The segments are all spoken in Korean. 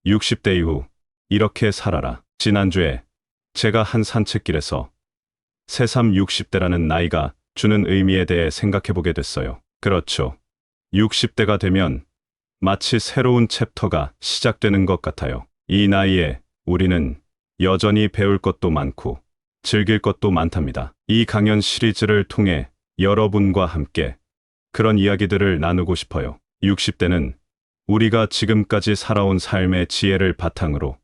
60대 이후 이렇게 살아라. 지난주에 제가 한 산책길에서 새삼 60대라는 나이가 주는 의미에 대해 생각해보게 됐어요. 그렇죠. 60대가 되면 마치 새로운 챕터가 시작되는 것 같아요. 이 나이에 우리는 여전히 배울 것도 많고 즐길 것도 많답니다. 이 강연 시리즈를 통해 여러분과 함께 그런 이야기들을 나누고 싶어요. 60대는 우리가 지금까지 살아온 삶의 지혜를 바탕으로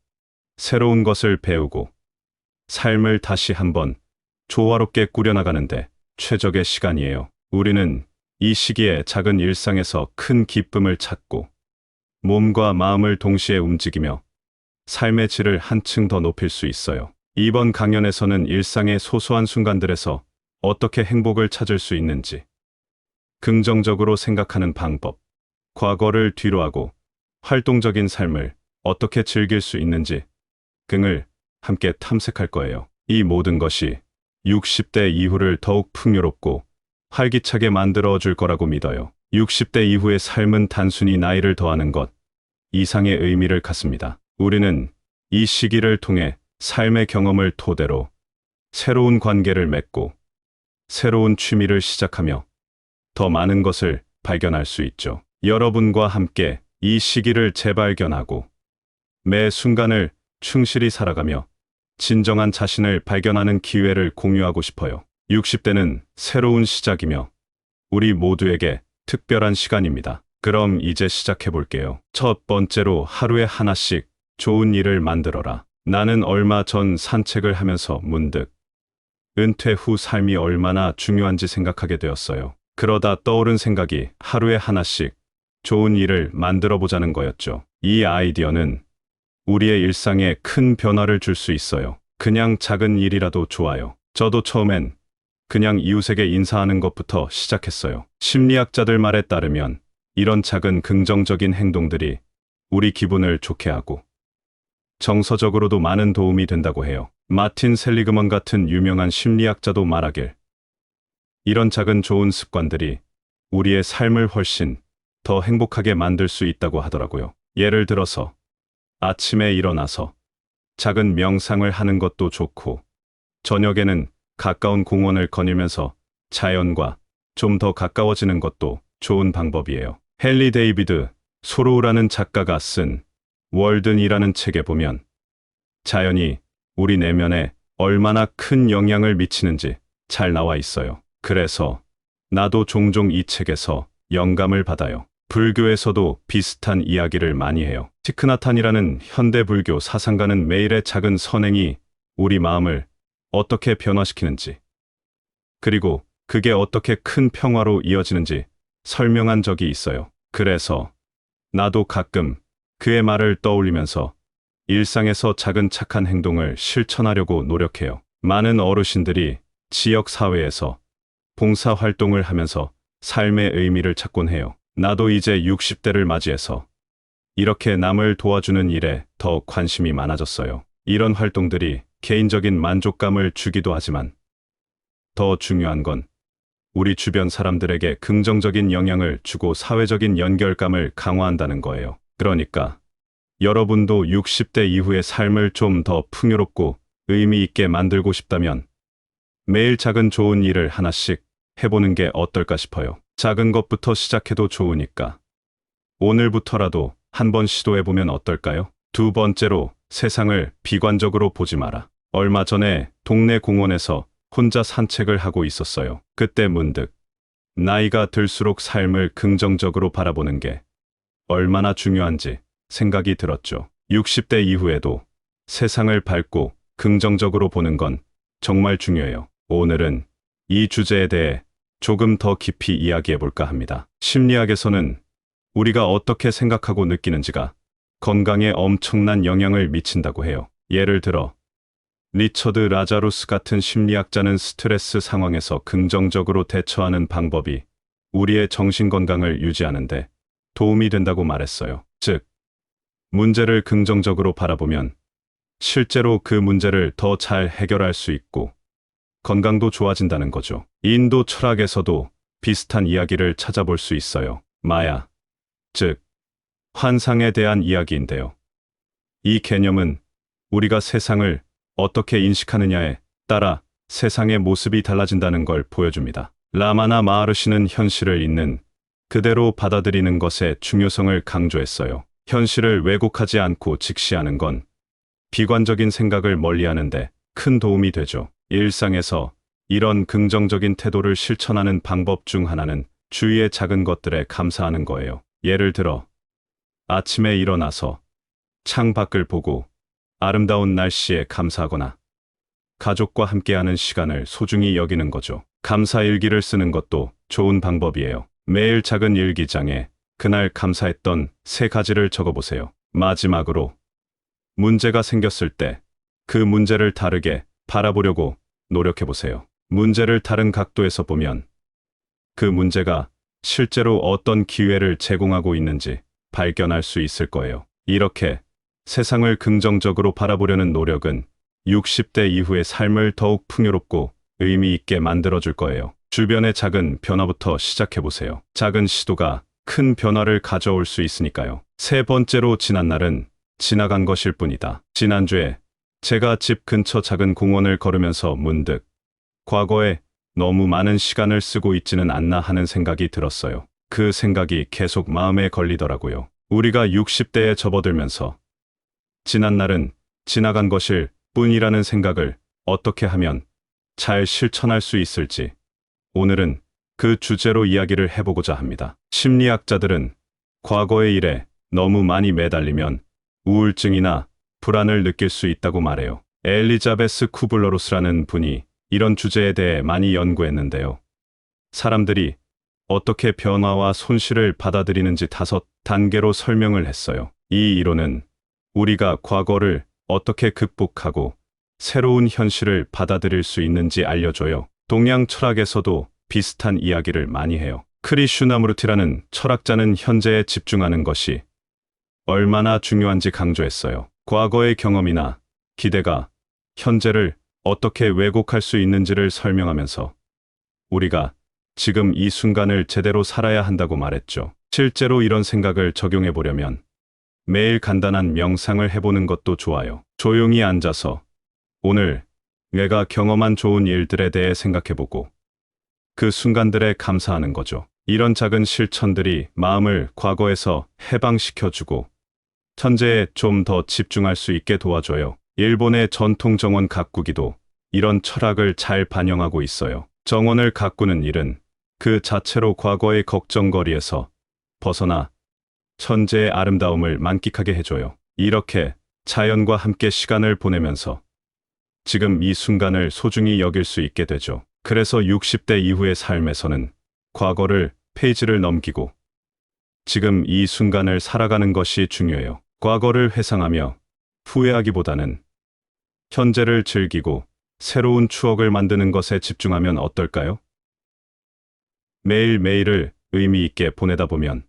새로운 것을 배우고 삶을 다시 한번 조화롭게 꾸려나가는데 최적의 시간이에요. 우리는 이 시기에 작은 일상에서 큰 기쁨을 찾고 몸과 마음을 동시에 움직이며 삶의 질을 한층 더 높일 수 있어요. 이번 강연에서는 일상의 소소한 순간들에서 어떻게 행복을 찾을 수 있는지, 긍정적으로 생각하는 방법, 과거를 뒤로하고 활동적인 삶을 어떻게 즐길 수 있는지 등을 함께 탐색할 거예요. 이 모든 것이 60대 이후를 더욱 풍요롭고 활기차게 만들어 줄 거라고 믿어요. 60대 이후의 삶은 단순히 나이를 더하는 것 이상의 의미를 갖습니다. 우리는 이 시기를 통해 삶의 경험을 토대로 새로운 관계를 맺고 새로운 취미를 시작하며 더 많은 것을 발견할 수 있죠. 여러분과 함께 이 시기를 재발견하고 매 순간을 충실히 살아가며 진정한 자신을 발견하는 기회를 공유하고 싶어요. 60대는 새로운 시작이며 우리 모두에게 특별한 시간입니다. 그럼 이제 시작해 볼게요. 첫 번째로 하루에 하나씩 좋은 일을 만들어라. 나는 얼마 전 산책을 하면서 문득 은퇴 후 삶이 얼마나 중요한지 생각하게 되었어요. 그러다 떠오른 생각이 하루에 하나씩 좋은 일을 만들어 보자는 거였죠. 이 아이디어는 우리의 일상에 큰 변화를 줄 수 있어요. 그냥 작은 일이라도 좋아요. 저도 처음엔 그냥 이웃에게 인사하는 것부터 시작했어요. 심리학자들 말에 따르면 이런 작은 긍정적인 행동들이 우리 기분을 좋게 하고 정서적으로도 많은 도움이 된다고 해요. 마틴 셀리그먼 같은 유명한 심리학자도 말하길 이런 작은 좋은 습관들이 우리의 삶을 훨씬 더 행복하게 만들 수 있다고 하더라고요. 예를 들어서 아침에 일어나서 작은 명상을 하는 것도 좋고 저녁에는 가까운 공원을 거닐면서 자연과 좀 더 가까워지는 것도 좋은 방법이에요. 헨리 데이비드 소로우라는 작가가 쓴 월든이라는 책에 보면 자연이 우리 내면에 얼마나 큰 영향을 미치는지 잘 나와 있어요. 그래서 나도 종종 이 책에서 영감을 받아요. 불교에서도 비슷한 이야기를 많이 해요. 티크나탄이라는 현대 불교 사상가는 매일의 작은 선행이 우리 마음을 어떻게 변화시키는지, 그리고 그게 어떻게 큰 평화로 이어지는지 설명한 적이 있어요. 그래서 나도 가끔 그의 말을 떠올리면서 일상에서 작은 착한 행동을 실천하려고 노력해요. 많은 어르신들이 지역 사회에서 봉사 활동을 하면서 삶의 의미를 찾곤 해요. 나도 이제 60대를 맞이해서 이렇게 남을 도와주는 일에 더 관심이 많아졌어요. 이런 활동들이 개인적인 만족감을 주기도 하지만 더 중요한 건 우리 주변 사람들에게 긍정적인 영향을 주고 사회적인 연결감을 강화한다는 거예요. 그러니까 여러분도 60대 이후의 삶을 좀 더 풍요롭고 의미 있게 만들고 싶다면 매일 작은 좋은 일을 하나씩 해보는 게 어떨까 싶어요. 작은 것부터 시작해도 좋으니까 오늘부터라도 한번 시도해보면 어떨까요? 두 번째로 세상을 비관적으로 보지 마라. 얼마 전에 동네 공원에서 혼자 산책을 하고 있었어요. 그때 문득 나이가 들수록 삶을 긍정적으로 바라보는 게 얼마나 중요한지 생각이 들었죠. 60대 이후에도 세상을 밝고 긍정적으로 보는 건 정말 중요해요. 오늘은 이 주제에 대해 조금 더 깊이 이야기해 볼까 합니다. 심리학에서는 우리가 어떻게 생각하고 느끼는지가 건강에 엄청난 영향을 미친다고 해요. 예를 들어 리처드 라자루스 같은 심리학자는 스트레스 상황에서 긍정적으로 대처하는 방법이 우리의 정신 건강을 유지하는데 도움이 된다고 말했어요. 즉, 문제를 긍정적으로 바라보면 실제로 그 문제를 더 잘 해결할 수 있고 건강도 좋아진다는 거죠. 인도 철학에서도 비슷한 이야기를 찾아볼 수 있어요. 마야, 즉 환상에 대한 이야기인데요. 이 개념은 우리가 세상을 어떻게 인식하느냐에 따라 세상의 모습이 달라진다는 걸 보여줍니다. 라마나 마하르시는 현실을 있는 그대로 받아들이는 것의 중요성을 강조했어요. 현실을 왜곡하지 않고 직시하는 건 비관적인 생각을 멀리하는데 큰 도움이 되죠. 일상에서 이런 긍정적인 태도를 실천하는 방법 중 하나는 주위의 작은 것들에 감사하는 거예요. 예를 들어 아침에 일어나서 창 밖을 보고 아름다운 날씨에 감사하거나 가족과 함께하는 시간을 소중히 여기는 거죠. 감사 일기를 쓰는 것도 좋은 방법이에요. 매일 작은 일기장에 그날 감사했던 3가지를 적어보세요. 마지막으로 문제가 생겼을 때 그 문제를 다르게 바라보려고 노력해보세요. 문제를 다른 각도에서 보면 그 문제가 실제로 어떤 기회를 제공하고 있는지 발견할 수 있을 거예요. 이렇게 세상을 긍정적으로 바라보려는 노력은 60대 이후의 삶을 더욱 풍요롭고 의미 있게 만들어줄 거예요. 주변의 작은 변화부터 시작해보세요. 작은 시도가 큰 변화를 가져올 수 있으니까요. 3번째로 지난 날은 지나간 것일 뿐이다. 지난주에 제가 집 근처 작은 공원을 걸으면서 문득 과거에 너무 많은 시간을 쓰고 있지는 않나 하는 생각이 들었어요. 그 생각이 계속 마음에 걸리더라고요. 우리가 60대에 접어들면서 지난 날은 지나간 것일 뿐이라는 생각을 어떻게 하면 잘 실천할 수 있을지 오늘은 그 주제로 이야기를 해보고자 합니다. 심리학자들은 과거의 일에 너무 많이 매달리면 우울증이나 불안을 느낄 수 있다고 말해요. 엘리자베스 쿠블러로스라는 분이 이런 주제에 대해 많이 연구했는데요. 사람들이 어떻게 변화와 손실을 받아들이는지 5단계로 설명을 했어요. 이 이론은 우리가 과거를 어떻게 극복하고 새로운 현실을 받아들일 수 있는지 알려줘요. 동양 철학에서도 비슷한 이야기를 많이 해요. 크리슈나무르티라는 철학자는 현재에 집중하는 것이 얼마나 중요한지 강조했어요. 과거의 경험이나 기대가 현재를 어떻게 왜곡할 수 있는지를 설명하면서 우리가 지금 이 순간을 제대로 살아야 한다고 말했죠. 실제로 이런 생각을 적용해 보려면 매일 간단한 명상을 해보는 것도 좋아요. 조용히 앉아서 오늘 내가 경험한 좋은 일들에 대해 생각해보고 그 순간들에 감사하는 거죠. 이런 작은 실천들이 마음을 과거에서 해방시켜주고 현재에 좀 더 집중할 수 있게 도와줘요. 일본의 전통 정원 가꾸기도 이런 철학을 잘 반영하고 있어요. 정원을 가꾸는 일은 그 자체로 과거의 걱정거리에서 벗어나 현재의 아름다움을 만끽하게 해줘요. 이렇게 자연과 함께 시간을 보내면서 지금 이 순간을 소중히 여길 수 있게 되죠. 그래서 60대 이후의 삶에서는 과거를 페이지를 넘기고 지금 이 순간을 살아가는 것이 중요해요. 과거를 회상하며 후회하기보다는 현재를 즐기고 새로운 추억을 만드는 것에 집중하면 어떨까요? 매일매일을 의미 있게 보내다 보면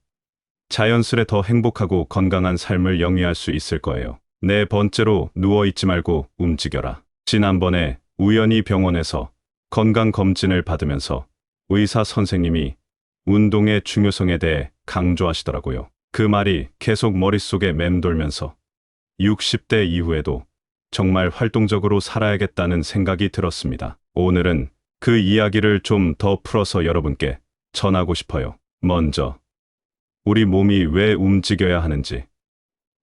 자연스레 더 행복하고 건강한 삶을 영위할 수 있을 거예요. 4번째로 누워있지 말고 움직여라. 지난번에 우연히 병원에서 건강검진을 받으면서 의사 선생님이 운동의 중요성에 대해 강조하시더라고요. 그 말이 계속 머릿속에 맴돌면서 60대 이후에도 정말 활동적으로 살아야겠다는 생각이 들었습니다. 오늘은 그 이야기를 좀 더 풀어서 여러분께 전하고 싶어요. 먼저, 우리 몸이 왜 움직여야 하는지,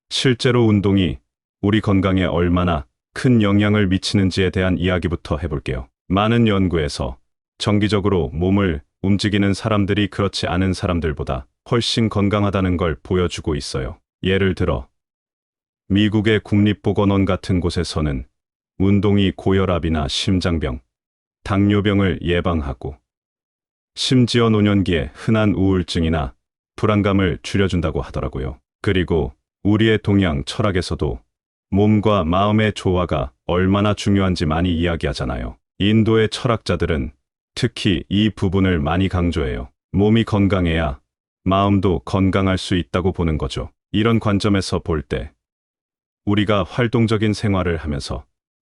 실제로 운동이 우리 건강에 얼마나 큰 영향을 미치는지에 대한 이야기부터 해볼게요. 많은 연구에서 정기적으로 몸을 움직이는 사람들이 그렇지 않은 사람들보다 훨씬 건강하다는 걸 보여주고 있어요. 예를 들어 미국의 국립보건원 같은 곳에서는 운동이 고혈압이나 심장병, 당뇨병을 예방하고 심지어 노년기에 흔한 우울증이나 불안감을 줄여준다고 하더라고요. 그리고 우리의 동양 철학에서도 몸과 마음의 조화가 얼마나 중요한지 많이 이야기하잖아요. 인도의 철학자들은 특히 이 부분을 많이 강조해요. 몸이 건강해야 마음도 건강할 수 있다고 보는 거죠. 이런 관점에서 볼 때 우리가 활동적인 생활을 하면서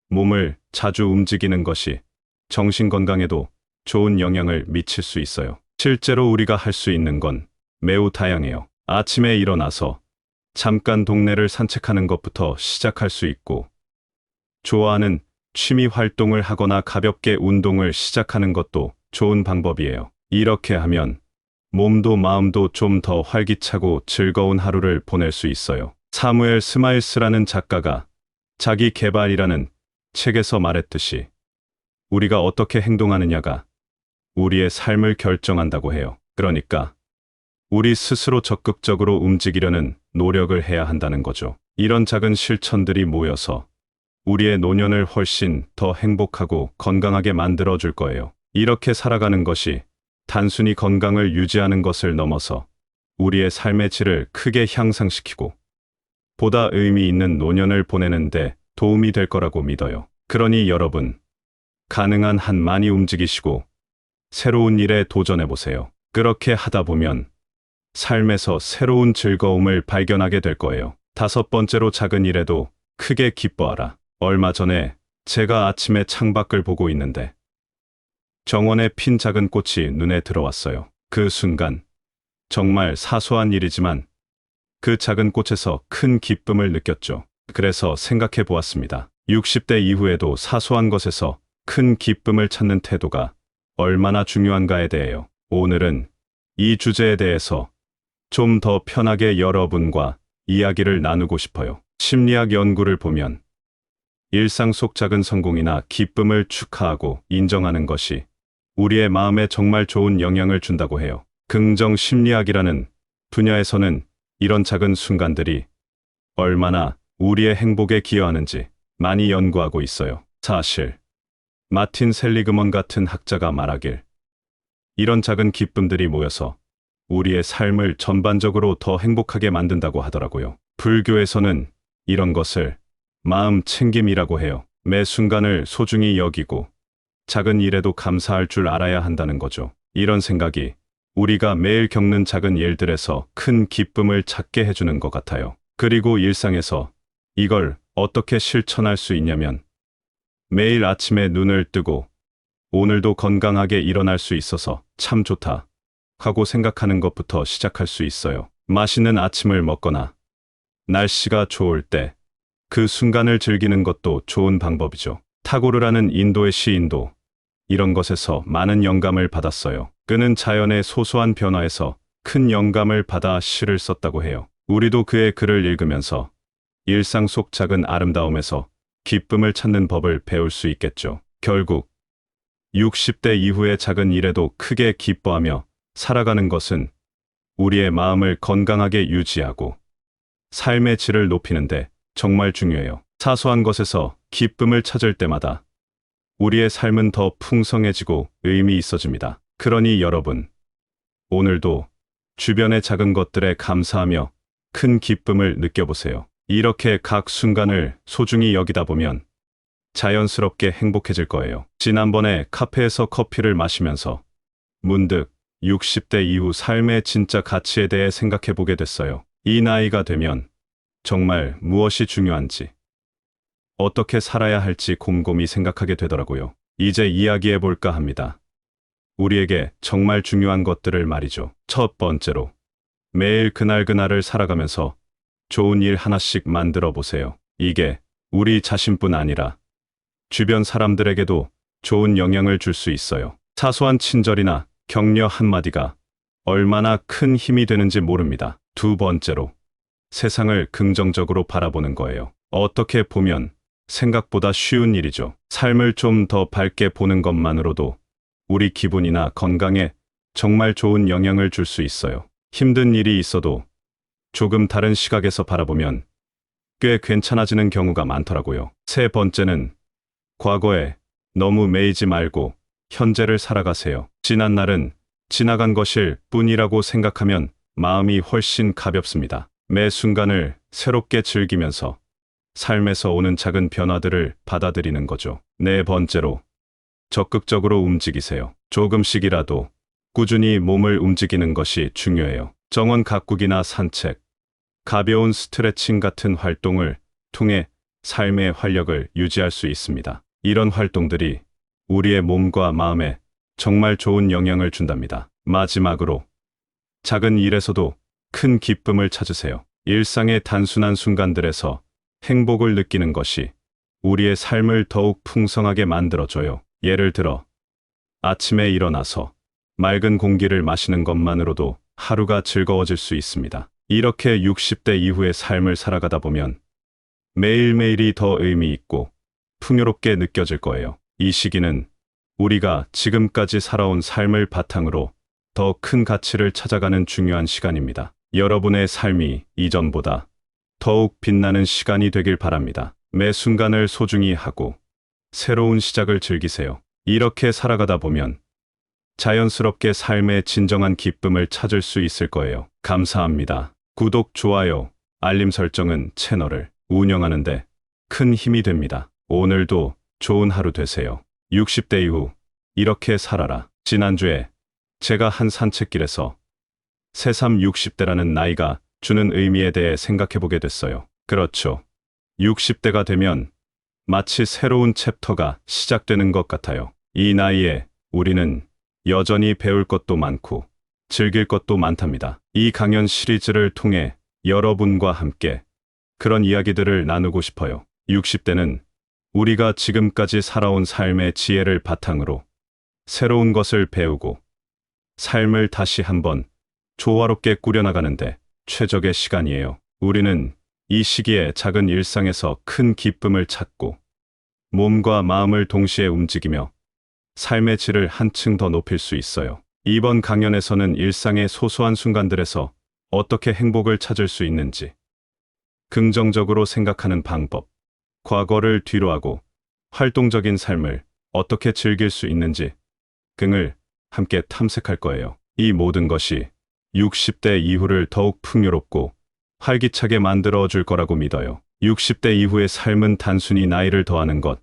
몸을 자주 움직이는 것이 정신 건강에도 좋은 영향을 미칠 수 있어요. 실제로 우리가 할 수 있는 건 매우 다양해요. 아침에 일어나서 잠깐 동네를 산책하는 것부터 시작할 수 있고, 좋아하는 취미 활동을 하거나 가볍게 운동을 시작하는 것도 좋은 방법이에요. 이렇게 하면 몸도 마음도 좀 더 활기차고 즐거운 하루를 보낼 수 있어요. 사무엘 스마일스라는 작가가 자기 개발이라는 책에서 말했듯이 우리가 어떻게 행동하느냐가 우리의 삶을 결정한다고 해요. 그러니까 우리 스스로 적극적으로 움직이려는 노력을 해야 한다는 거죠. 이런 작은 실천들이 모여서 우리의 노년을 훨씬 더 행복하고 건강하게 만들어 줄 거예요. 이렇게 살아가는 것이 단순히 건강을 유지하는 것을 넘어서 우리의 삶의 질을 크게 향상시키고 보다 의미 있는 노년을 보내는데 도움이 될 거라고 믿어요. 그러니 여러분, 가능한 한 많이 움직이시고 새로운 일에 도전해 보세요. 그렇게 하다 보면 삶에서 새로운 즐거움을 발견하게 될 거예요. 5번째로, 작은 일에도 크게 기뻐하라. 얼마 전에 제가 아침에 창밖을 보고 있는데 정원에 핀 작은 꽃이 눈에 들어왔어요. 그 순간 정말 사소한 일이지만 그 작은 꽃에서 큰 기쁨을 느꼈죠. 그래서 생각해 보았습니다. 60대 이후에도 사소한 것에서 큰 기쁨을 찾는 태도가 얼마나 중요한가에 대해요. 오늘은 이 주제에 대해서 좀 더 편하게 여러분과 이야기를 나누고 싶어요. 심리학 연구를 보면 일상 속 작은 성공이나 기쁨을 축하하고 인정하는 것이 우리의 마음에 정말 좋은 영향을 준다고 해요. 긍정 심리학이라는 분야에서는 이런 작은 순간들이 얼마나 우리의 행복에 기여하는지 많이 연구하고 있어요. 사실 마틴 셀리그먼 같은 학자가 말하길, 이런 작은 기쁨들이 모여서 우리의 삶을 전반적으로 더 행복하게 만든다고 하더라고요. 불교에서는 이런 것을 마음 챙김이라고 해요. 매 순간을 소중히 여기고 작은 일에도 감사할 줄 알아야 한다는 거죠. 이런 생각이 우리가 매일 겪는 작은 일들에서 큰 기쁨을 찾게 해주는 것 같아요. 그리고 일상에서 이걸 어떻게 실천할 수 있냐면, 매일 아침에 눈을 뜨고 오늘도 건강하게 일어날 수 있어서 참 좋다 하고 생각하는 것부터 시작할 수 있어요. 맛있는 아침을 먹거나 날씨가 좋을 때 그 순간을 즐기는 것도 좋은 방법이죠. 타고르라는 인도의 시인도 이런 것에서 많은 영감을 받았어요. 그는 자연의 소소한 변화에서 큰 영감을 받아 시를 썼다고 해요. 우리도 그의 글을 읽으면서 일상 속 작은 아름다움에서 기쁨을 찾는 법을 배울 수 있겠죠. 결국 60대 이후의 작은 일에도 크게 기뻐하며 살아가는 것은 우리의 마음을 건강하게 유지하고 삶의 질을 높이는데 정말 중요해요. 사소한 것에서 기쁨을 찾을 때마다 우리의 삶은 더 풍성해지고 의미 있어집니다. 그러니 여러분, 오늘도 주변의 작은 것들에 감사하며 큰 기쁨을 느껴보세요. 이렇게 각 순간을 소중히 여기다 보면 자연스럽게 행복해질 거예요. 지난번에 카페에서 커피를 마시면서 문득 60대 이후 삶의 진짜 가치에 대해 생각해 보게 됐어요. 이 나이가 되면 정말 무엇이 중요한지, 어떻게 살아야 할지 곰곰이 생각하게 되더라고요. 이제 이야기해 볼까 합니다. 우리에게 정말 중요한 것들을 말이죠. 첫 번째로, 매일 그날그날을 살아가면서 좋은 일 하나씩 만들어 보세요. 이게 우리 자신뿐 아니라 주변 사람들에게도 좋은 영향을 줄 수 있어요. 사소한 친절이나 격려 한마디가 얼마나 큰 힘이 되는지 모릅니다. 두 번째로, 세상을 긍정적으로 바라보는 거예요. 어떻게 보면 생각보다 쉬운 일이죠. 삶을 좀 더 밝게 보는 것만으로도 우리 기분이나 건강에 정말 좋은 영향을 줄 수 있어요. 힘든 일이 있어도 조금 다른 시각에서 바라보면 꽤 괜찮아지는 경우가 많더라고요. 세 번째는, 과거에 너무 매이지 말고 현재를 살아가세요. 지난 날은 지나간 것일 뿐이라고 생각하면 마음이 훨씬 가볍습니다. 매 순간을 새롭게 즐기면서 삶에서 오는 작은 변화들을 받아들이는 거죠. 네 번째로, 적극적으로 움직이세요. 조금씩이라도 꾸준히 몸을 움직이는 것이 중요해요. 정원 가꾸기나 산책, 가벼운 스트레칭 같은 활동을 통해 삶의 활력을 유지할 수 있습니다. 이런 활동들이 우리의 몸과 마음에 정말 좋은 영향을 준답니다. 마지막으로, 작은 일에서도 큰 기쁨을 찾으세요. 일상의 단순한 순간들에서 행복을 느끼는 것이 우리의 삶을 더욱 풍성하게 만들어줘요. 예를 들어, 아침에 일어나서 맑은 공기를 마시는 것만으로도 하루가 즐거워질 수 있습니다. 이렇게 60대 이후의 삶을 살아가다 보면 매일매일이 더 의미 있고 풍요롭게 느껴질 거예요. 이 시기는 우리가 지금까지 살아온 삶을 바탕으로 더 큰 가치를 찾아가는 중요한 시간입니다. 여러분의 삶이 이전보다 더욱 빛나는 시간이 되길 바랍니다. 매 순간을 소중히 하고 새로운 시작을 즐기세요. 이렇게 살아가다 보면 자연스럽게 삶의 진정한 기쁨을 찾을 수 있을 거예요. 감사합니다. 구독, 좋아요, 알림 설정은 채널을 운영하는데 큰 힘이 됩니다. 오늘도 좋은 하루 되세요. 60대 이후 이렇게 살아라. 지난주에 제가 한 산책길에서 새삼 60대라는 나이가 주는 의미에 대해 생각해보게 됐어요. 그렇죠. 60대가 되면 마치 새로운 챕터가 시작되는 것 같아요. 이 나이에 우리는 여전히 배울 것도 많고 즐길 것도 많답니다. 이 강연 시리즈를 통해 여러분과 함께 그런 이야기들을 나누고 싶어요. 60대는 우리가 지금까지 살아온 삶의 지혜를 바탕으로 새로운 것을 배우고 삶을 다시 한번 조화롭게 꾸려나가는데 최적의 시간이에요. 우리는 이 시기에 작은 일상에서 큰 기쁨을 찾고 몸과 마음을 동시에 움직이며 삶의 질을 한층 더 높일 수 있어요. 이번 강연에서는 일상의 소소한 순간들에서 어떻게 행복을 찾을 수 있는지, 긍정적으로 생각하는 방법, 과거를 뒤로하고 활동적인 삶을 어떻게 즐길 수 있는지 등을 함께 탐색할 거예요. 이 모든 것이 60대 이후를 더욱 풍요롭고 활기차게 만들어 줄 거라고 믿어요. 60대 이후의 삶은 단순히 나이를 더하는 것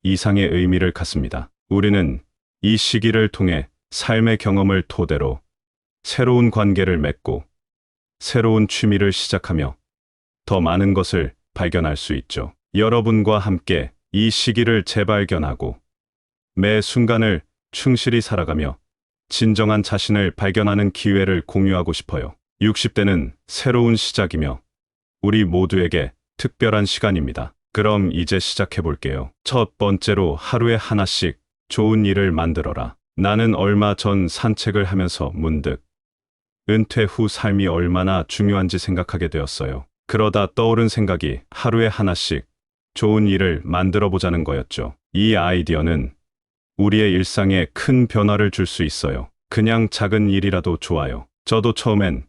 이상의 의미를 갖습니다. 우리는 이 시기를 통해 삶의 경험을 토대로 새로운 관계를 맺고 새로운 취미를 시작하며 더 많은 것을 발견할 수 있죠. 여러분과 함께 이 시기를 재발견하고 매 순간을 충실히 살아가며 진정한 자신을 발견하는 기회를 공유하고 싶어요. 60대는 새로운 시작이며 우리 모두에게 특별한 시간입니다. 그럼 이제 시작해 볼게요. 첫 번째로 하루에 하나씩 좋은 일을 만들어라. 나는 얼마 전 산책을 하면서 문득 은퇴 후 삶이 얼마나 중요한지 생각하게 되었어요. 그러다 떠오른 생각이 하루에 하나씩 좋은 일을 만들어 보자는 거였죠. 이 아이디어는 우리의 일상에 큰 변화를 줄 수 있어요. 그냥 작은 일이라도 좋아요. 저도 처음엔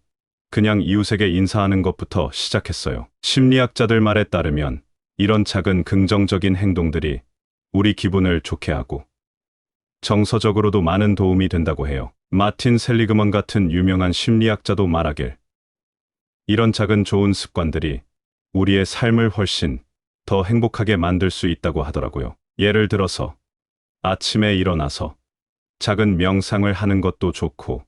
그냥 이웃에게 인사하는 것부터 시작했어요. 심리학자들 말에 따르면 이런 작은 긍정적인 행동들이 우리 기분을 좋게 하고 정서적으로도 많은 도움이 된다고 해요. 마틴 셀리그먼 같은 유명한 심리학자도 말하길, 이런 작은 좋은 습관들이 우리의 삶을 훨씬 더 행복하게 만들 수 있다고 하더라고요. 예를 들어서 아침에 일어나서 작은 명상을 하는 것도 좋고,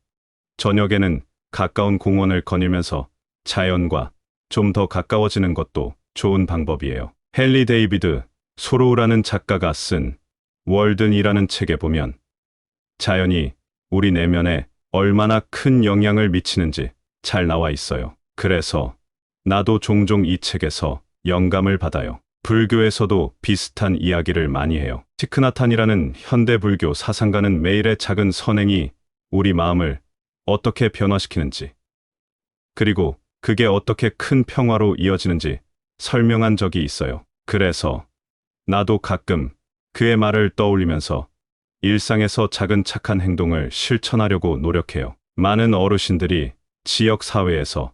저녁에는 가까운 공원을 거닐면서 자연과 좀 더 가까워지는 것도 좋은 방법이에요. 헨리 데이비드 소로우라는 작가가 쓴 월든이라는 책에 보면 자연이 우리 내면에 얼마나 큰 영향을 미치는지 잘 나와 있어요. 그래서 나도 종종 이 책에서 영감을 받아요. 불교에서도 비슷한 이야기를 많이 해요. 티크나탄이라는 현대 불교 사상가는 매일의 작은 선행이 우리 마음을 어떻게 변화시키는지, 그리고 그게 어떻게 큰 평화로 이어지는지 설명한 적이 있어요. 그래서 나도 가끔 그의 말을 떠올리면서 일상에서 작은 착한 행동을 실천하려고 노력해요. 많은 어르신들이 지역 사회에서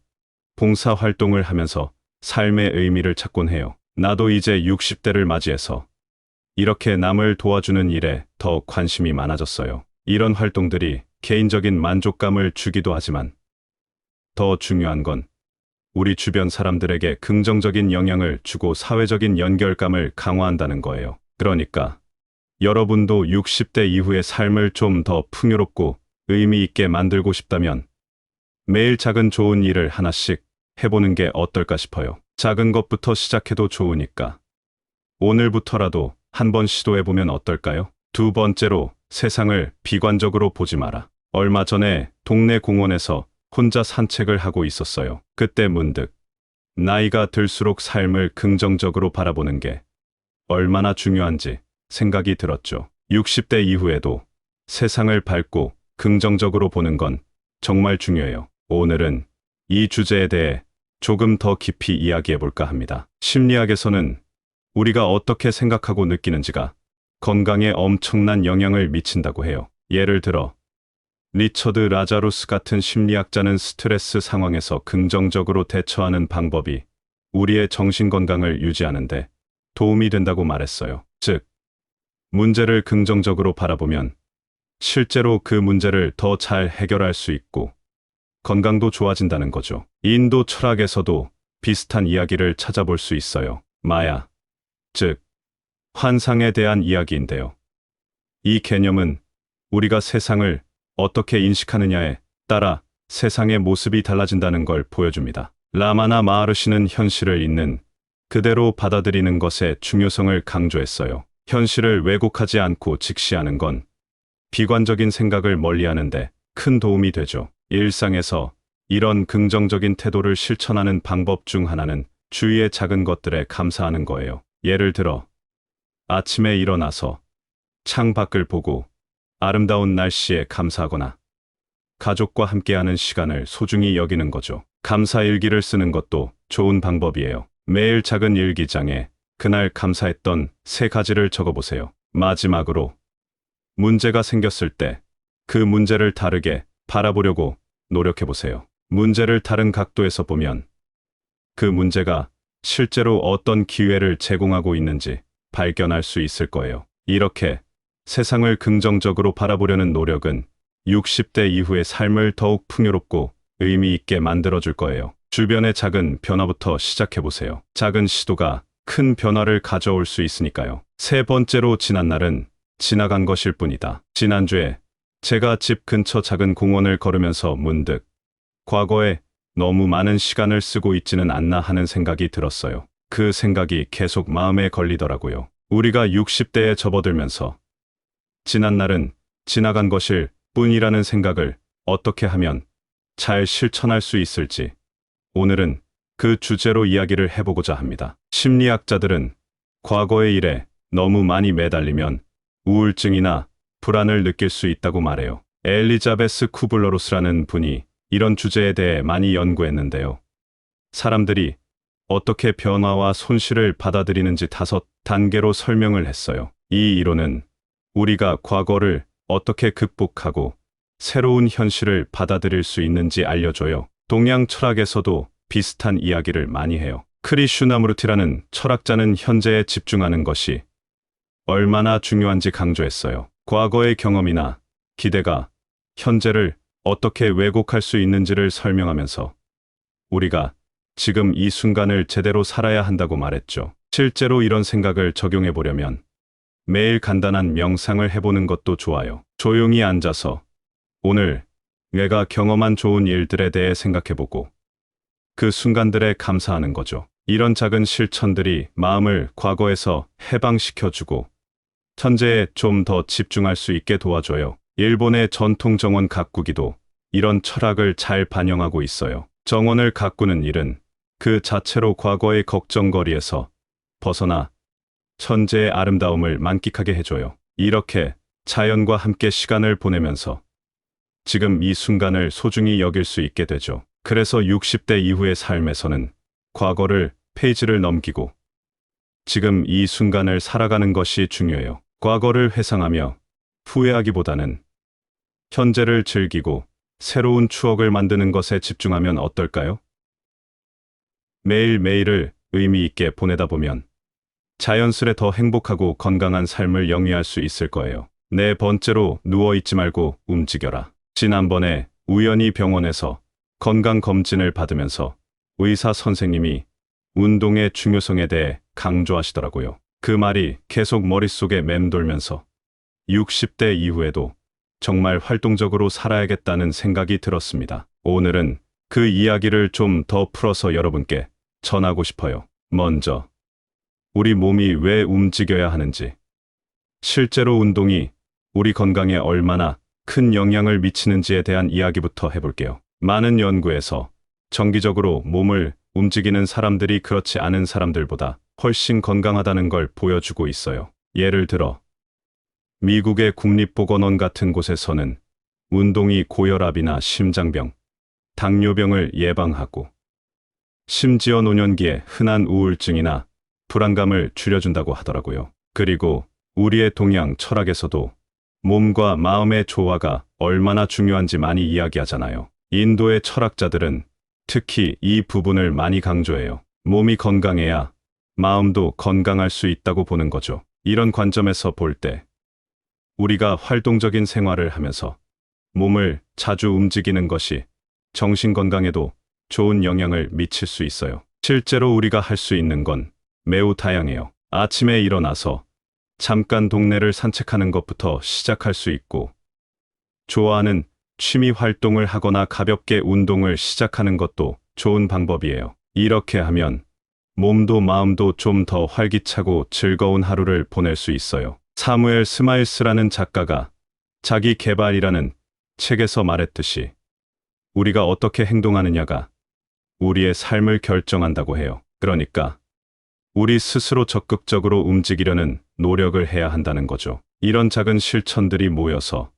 봉사 활동을 하면서 삶의 의미를 찾곤 해요. 나도 이제 60대를 맞이해서 이렇게 남을 도와주는 일에 더 관심이 많아졌어요. 이런 활동들이 개인적인 만족감을 주기도 하지만 더 중요한 건 우리 주변 사람들에게 긍정적인 영향을 주고 사회적인 연결감을 강화한다는 거예요. 그러니까 여러분도 60대 이후의 삶을 좀 더 풍요롭고 의미 있게 만들고 싶다면 매일 작은 좋은 일을 하나씩 해보는 게 어떨까 싶어요. 작은 것부터 시작해도 좋으니까 오늘부터라도 한번 시도해보면 어떨까요? 두 번째로, 세상을 비관적으로 보지 마라. 얼마 전에 동네 공원에서 혼자 산책을 하고 있었어요. 그때 문득 나이가 들수록 삶을 긍정적으로 바라보는 게 얼마나 중요한지 생각이 들었죠. 60대 이후에도 세상을 밝고 긍정적으로 보는 건 정말 중요해요. 오늘은 이 주제에 대해 조금 더 깊이 이야기해 볼까 합니다. 심리학에서는 우리가 어떻게 생각하고 느끼는지가 건강에 엄청난 영향을 미친다고 해요. 예를 들어 리처드 라자루스 같은 심리학자는 스트레스 상황에서 긍정적으로 대처하는 방법이 우리의 정신 건강을 유지하는데 도움이 된다고 말했어요. 즉, 문제를 긍정적으로 바라보면 실제로 그 문제를 더 잘 해결할 수 있고 건강도 좋아진다는 거죠. 인도 철학에서도 비슷한 이야기를 찾아볼 수 있어요. 마야, 즉 환상에 대한 이야기인데요. 이 개념은 우리가 세상을 어떻게 인식하느냐에 따라 세상의 모습이 달라진다는 걸 보여줍니다. 라마나 마하르시는 현실을 있는 그대로 받아들이는 것의 중요성을 강조했어요. 현실을 왜곡하지 않고 직시하는 건 비관적인 생각을 멀리하는데 큰 도움이 되죠. 일상에서 이런 긍정적인 태도를 실천하는 방법 중 하나는 주위의 작은 것들에 감사하는 거예요. 예를 들어 아침에 일어나서 창 밖을 보고 아름다운 날씨에 감사하거나 가족과 함께하는 시간을 소중히 여기는 거죠. 감사 일기를 쓰는 것도 좋은 방법이에요. 매일 작은 일기장에 그날 감사했던 3가지를 적어보세요. 마지막으로 문제가 생겼을 때 그 문제를 다르게 바라보려고 노력해보세요. 문제를 다른 각도에서 보면 그 문제가 실제로 어떤 기회를 제공하고 있는지 발견할 수 있을 거예요. 이렇게 세상을 긍정적으로 바라보려는 노력은 60대 이후의 삶을 더욱 풍요롭고 의미 있게 만들어줄 거예요. 주변의 작은 변화부터 시작해보세요. 작은 시도가 큰 변화를 가져올 수 있으니까요. 3번째로 지난 날은 지나간 것일 뿐이다. 지난주에 제가 집 근처 작은 공원을 걸으면서 문득 과거에 너무 많은 시간을 쓰고 있지는 않나 하는 생각이 들었어요. 그 생각이 계속 마음에 걸리더라고요. 우리가 60대에 접어들면서 지난 날은 지나간 것일 뿐이라는 생각을 어떻게 하면 잘 실천할 수 있을지 오늘은 그 주제로 이야기를 해보고자 합니다. 심리학자들은 과거의 일에 너무 많이 매달리면 우울증이나 불안을 느낄 수 있다고 말해요. 엘리자베스 쿠블러로스라는 분이 이런 주제에 대해 많이 연구했는데요. 사람들이 어떻게 변화와 손실을 받아들이는지 5단계로 설명을 했어요. 이 이론은 우리가 과거를 어떻게 극복하고 새로운 현실을 받아들일 수 있는지 알려줘요. 동양 철학에서도 비슷한 이야기를 많이 해요. 크리슈나무르티라는 철학자는 현재에 집중하는 것이 얼마나 중요한지 강조했어요. 과거의 경험이나 기대가 현재를 어떻게 왜곡할 수 있는지를 설명하면서 우리가 지금 이 순간을 제대로 살아야 한다고 말했죠. 실제로 이런 생각을 적용해 보려면 매일 간단한 명상을 해보는 것도 좋아요. 조용히 앉아서 오늘 내가 경험한 좋은 일들에 대해 생각해보고 그 순간들에 감사하는 거죠. 이런 작은 실천들이 마음을 과거에서 해방시켜주고 현재에 좀 더 집중할 수 있게 도와줘요. 일본의 전통 정원 가꾸기도 이런 철학을 잘 반영하고 있어요. 정원을 가꾸는 일은 그 자체로 과거의 걱정거리에서 벗어나 현재의 아름다움을 만끽하게 해줘요. 이렇게 자연과 함께 시간을 보내면서 지금 이 순간을 소중히 여길 수 있게 되죠. 그래서 60대 이후의 삶에서는 과거를 페이지를 넘기고 지금 이 순간을 살아가는 것이 중요해요. 과거를 회상하며 후회하기보다는 현재를 즐기고 새로운 추억을 만드는 것에 집중하면 어떨까요? 매일매일을 의미 있게 보내다 보면 자연스레 더 행복하고 건강한 삶을 영위할 수 있을 거예요. 4번째로 누워있지 말고 움직여라. 지난번에 우연히 병원에서 건강검진을 받으면서 의사 선생님이 운동의 중요성에 대해 강조하시더라고요. 그 말이 계속 머릿속에 맴돌면서 60대 이후에도 정말 활동적으로 살아야겠다는 생각이 들었습니다. 오늘은 그 이야기를 좀 더 풀어서 여러분께 전하고 싶어요. 먼저, 우리 몸이 왜 움직여야 하는지, 실제로 운동이 우리 건강에 얼마나 큰 영향을 미치는지에 대한 이야기부터 해볼게요. 많은 연구에서 정기적으로 몸을 움직이는 사람들이 그렇지 않은 사람들보다 훨씬 건강하다는 걸 보여주고 있어요. 예를 들어 미국의 국립보건원 같은 곳에서는 운동이 고혈압이나 심장병, 당뇨병을 예방하고 심지어 노년기에 흔한 우울증이나 불안감을 줄여준다고 하더라고요. 그리고 우리의 동양 철학에서도 몸과 마음의 조화가 얼마나 중요한지 많이 이야기하잖아요. 인도의 철학자들은 특히 이 부분을 많이 강조해요. 몸이 건강해야 마음도 건강할 수 있다고 보는 거죠. 이런 관점에서 볼 때 우리가 활동적인 생활을 하면서 몸을 자주 움직이는 것이 정신 건강에도 좋은 영향을 미칠 수 있어요. 실제로 우리가 할 수 있는 건 매우 다양해요. 아침에 일어나서 잠깐 동네를 산책하는 것부터 시작할 수 있고, 좋아하는 취미 활동을 하거나 가볍게 운동을 시작하는 것도 좋은 방법이에요. 이렇게 하면 몸도 마음도 좀 더 활기차고 즐거운 하루를 보낼 수 있어요. 사무엘 스마일스라는 작가가 자기 개발이라는 책에서 말했듯이 우리가 어떻게 행동하느냐가 우리의 삶을 결정한다고 해요. 그러니까 우리 스스로 적극적으로 움직이려는 노력을 해야 한다는 거죠. 이런 작은 실천들이 모여서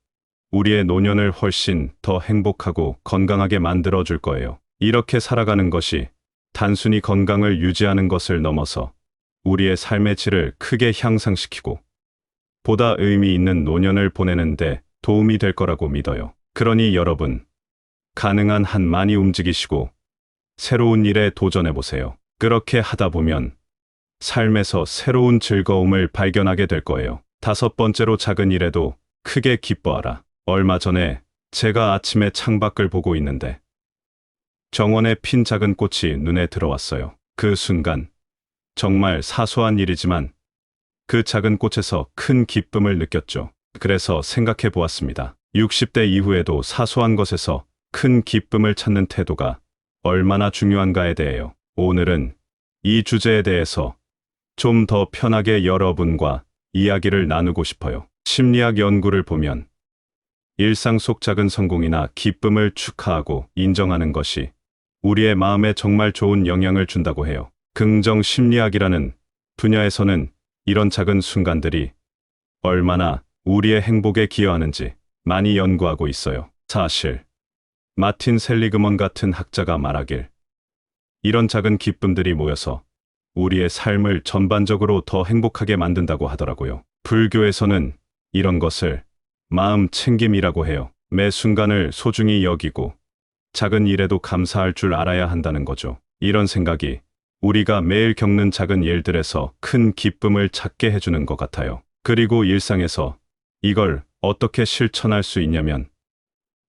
우리의 노년을 훨씬 더 행복하고 건강하게 만들어 줄 거예요. 이렇게 살아가는 것이 단순히 건강을 유지하는 것을 넘어서 우리의 삶의 질을 크게 향상시키고 보다 의미 있는 노년을 보내는데 도움이 될 거라고 믿어요. 그러니 여러분, 가능한 한 많이 움직이시고 새로운 일에 도전해 보세요. 그렇게 하다 보면 삶에서 새로운 즐거움을 발견하게 될 거예요. 5번째로, 작은 일에도 크게 기뻐하라. 얼마 전에 제가 아침에 창밖을 보고 있는데 정원에 핀 작은 꽃이 눈에 들어왔어요. 그 순간 정말 사소한 일이지만 그 작은 꽃에서 큰 기쁨을 느꼈죠. 그래서 생각해 보았습니다. 60대 이후에도 사소한 것에서 큰 기쁨을 찾는 태도가 얼마나 중요한가에 대해요. 오늘은 이 주제에 대해서 좀 더 편하게 여러분과 이야기를 나누고 싶어요. 심리학 연구를 보면 일상 속 작은 성공이나 기쁨을 축하하고 인정하는 것이 우리의 마음에 정말 좋은 영향을 준다고 해요. 긍정 심리학이라는 분야에서는 이런 작은 순간들이 얼마나 우리의 행복에 기여하는지 많이 연구하고 있어요. 사실 마틴 셀리그먼 같은 학자가 말하길, 이런 작은 기쁨들이 모여서 우리의 삶을 전반적으로 더 행복하게 만든다고 하더라고요. 불교에서는 이런 것을 마음 챙김이라고 해요. 매 순간을 소중히 여기고 작은 일에도 감사할 줄 알아야 한다는 거죠. 이런 생각이 우리가 매일 겪는 작은 일들에서 큰 기쁨을 찾게 해주는 것 같아요. 그리고 일상에서 이걸 어떻게 실천할 수 있냐면,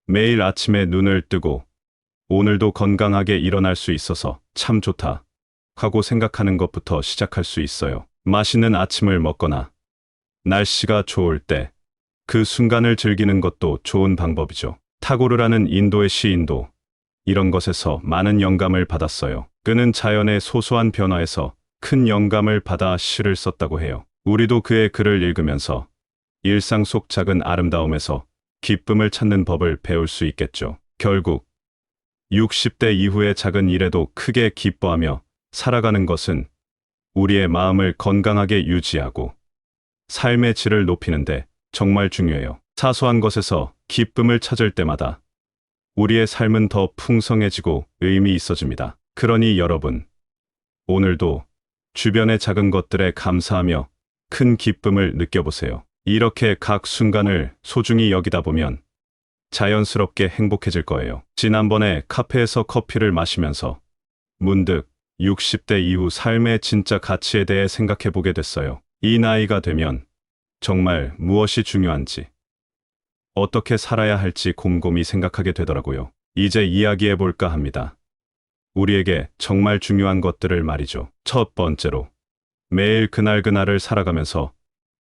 매일 아침에 눈을 뜨고 오늘도 건강하게 일어날 수 있어서 참 좋다 하고 생각하는 것부터 시작할 수 있어요. 맛있는 아침을 먹거나 날씨가 좋을 때 그 순간을 즐기는 것도 좋은 방법이죠. 타고르라는 인도의 시인도 이런 것에서 많은 영감을 받았어요. 그는 자연의 소소한 변화에서 큰 영감을 받아 시를 썼다고 해요. 우리도 그의 글을 읽으면서 일상 속 작은 아름다움에서 기쁨을 찾는 법을 배울 수 있겠죠. 결국 60대 이후의 작은 일에도 크게 기뻐하며 살아가는 것은 우리의 마음을 건강하게 유지하고 삶의 질을 높이는데 정말 중요해요. 사소한 것에서 기쁨을 찾을 때마다 우리의 삶은 더 풍성해지고 의미 있어집니다. 그러니 여러분, 오늘도 주변의 작은 것들에 감사하며 큰 기쁨을 느껴보세요. 이렇게 각 순간을 소중히 여기다 보면 자연스럽게 행복해질 거예요. 지난번에 카페에서 커피를 마시면서 문득 60대 이후 삶의 진짜 가치에 대해 생각해 보게 됐어요. 이 나이가 되면 정말 무엇이 중요한지, 어떻게 살아야 할지 곰곰이 생각하게 되더라고요. 이제 이야기해 볼까 합니다. 우리에게 정말 중요한 것들을 말이죠. 첫 번째로, 매일 그날그날을 살아가면서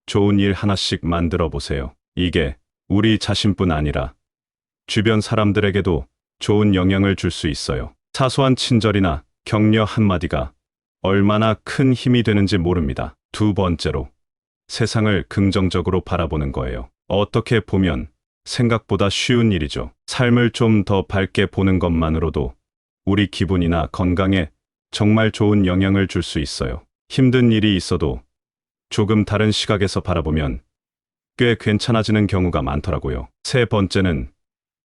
좋은 일 하나씩 만들어 보세요. 이게 우리 자신뿐 아니라 주변 사람들에게도 좋은 영향을 줄 수 있어요. 사소한 친절이나 격려 한마디가 얼마나 큰 힘이 되는지 모릅니다. 두 번째로, 세상을 긍정적으로 바라보는 거예요. 어떻게 보면 생각보다 쉬운 일이죠. 삶을 좀 더 밝게 보는 것만으로도 우리 기분이나 건강에 정말 좋은 영향을 줄 수 있어요. 힘든 일이 있어도 조금 다른 시각에서 바라보면 꽤 괜찮아지는 경우가 많더라고요. 세 번째는